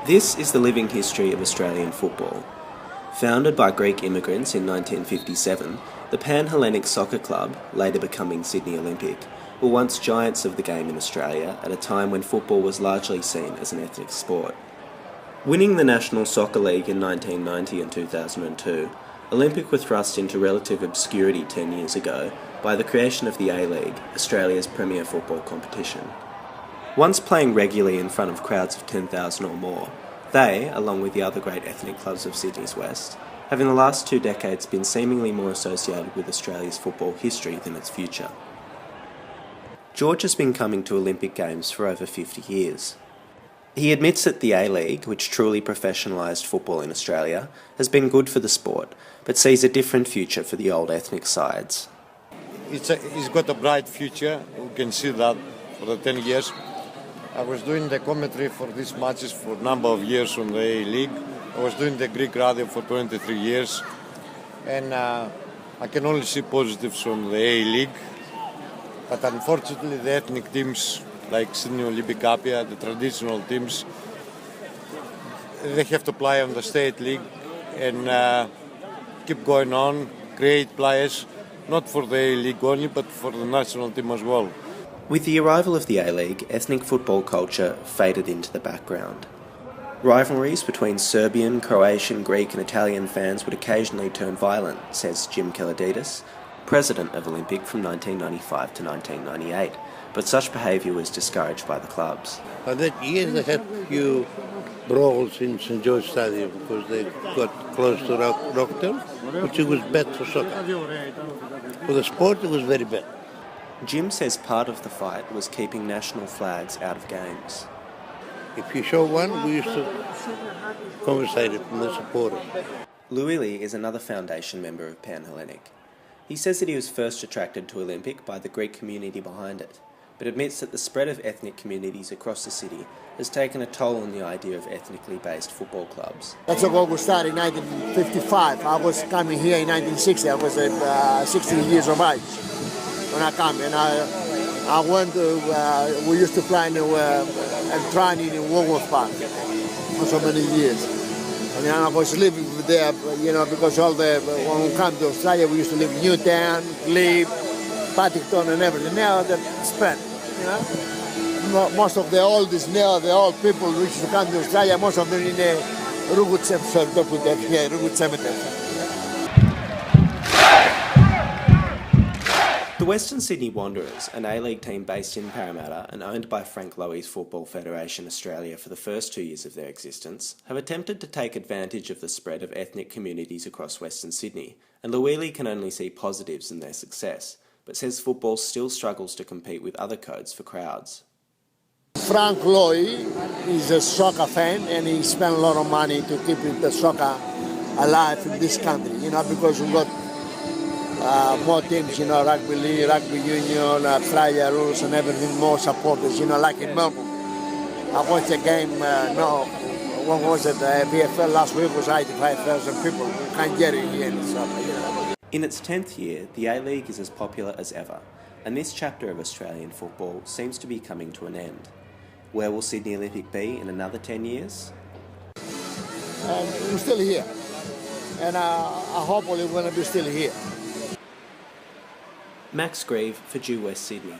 This is the living history of Australian football. Founded by Greek immigrants in 1957, the Pan-Hellenic Soccer Club, later becoming Sydney Olympic, were once giants of the game in Australia at a time when football was largely seen as an ethnic sport. Winning the National Soccer League in 1990 and 2002, Olympic were thrust into relative obscurity 10 years ago by the creation of the A-League, Australia's premier football competition. Once playing regularly in front of crowds of 10,000 or more, they, along with the other great ethnic clubs of Sydney's West, have in the last 2 decades been seemingly more associated with Australia's football history than its future. George has been coming to Olympic Games for over 50 years. He admits that the A-League, which truly professionalised football in Australia, has been good for the sport, but sees a different future for the old ethnic sides. It's got a bright future, we can see that for the 10 years. I was doing the commentary for these matches for a number of years on the A-League. I was doing the Greek radio for 23 years. And I can only see positives on the A-League. But unfortunately, the ethnic teams like Sydney Olympic Apia, the traditional teams, they have to play on the state league and keep going on, create players, not for the A-League only, but for the national team as well. With the arrival of the A-League, ethnic football culture faded into the background. Rivalries between Serbian, Croatian, Greek and Italian fans would occasionally turn violent, says Jim Kelladidis, president of Olympic from 1995 to 1998, but such behaviour was discouraged by the clubs. But that year they had few brawls in St George Stadium because they got close to Rockdale, which was bad for soccer. For the sport, it was very bad. Jim says part of the fight was keeping national flags out of games. If you show one, we used to conversate it from the supporter. Luili is another foundation member of Pan-Hellenic. He says that he was first attracted to Olympic by the Greek community behind it, but admits that the spread of ethnic communities across the city has taken a toll on the idea of ethnically based football clubs. That's what we started in 1955. I was coming here in 1960. I was 16 years of age when I came, and I went to, we used to play in training in Woolworth Park for so many years. And then I was living there, because when we came to Australia, we used to live in Newtown, Grieve, Paddington and everything. Now that's spread, Most of the oldest now, the old people which used to come to Australia, most of them in the Rugut Cemetery. The Western Sydney Wanderers, an A-League team based in Parramatta and owned by Frank Lowy's Football Federation Australia for the first 2 years of their existence, have attempted to take advantage of the spread of ethnic communities across Western Sydney, and Luili can only see positives in their success, but says football still struggles to compete with other codes for crowds. Frank Lowy is a soccer fan, and he spent a lot of money to keep the soccer alive in this country, because we've got more teams, rugby league, rugby union, Australia rules and everything, more supporters, like in Melbourne. I watched a game, when was it, VFL last week was 85,000 people. You can't get it here in soccer, In its 10th year, the A-League is as popular as ever, and this chapter of Australian football seems to be coming to an end. Where will Sydney Olympic be in another 10 years? We're still here, and hopefully we're going to be still here. Max Grieve for Due West Sydney.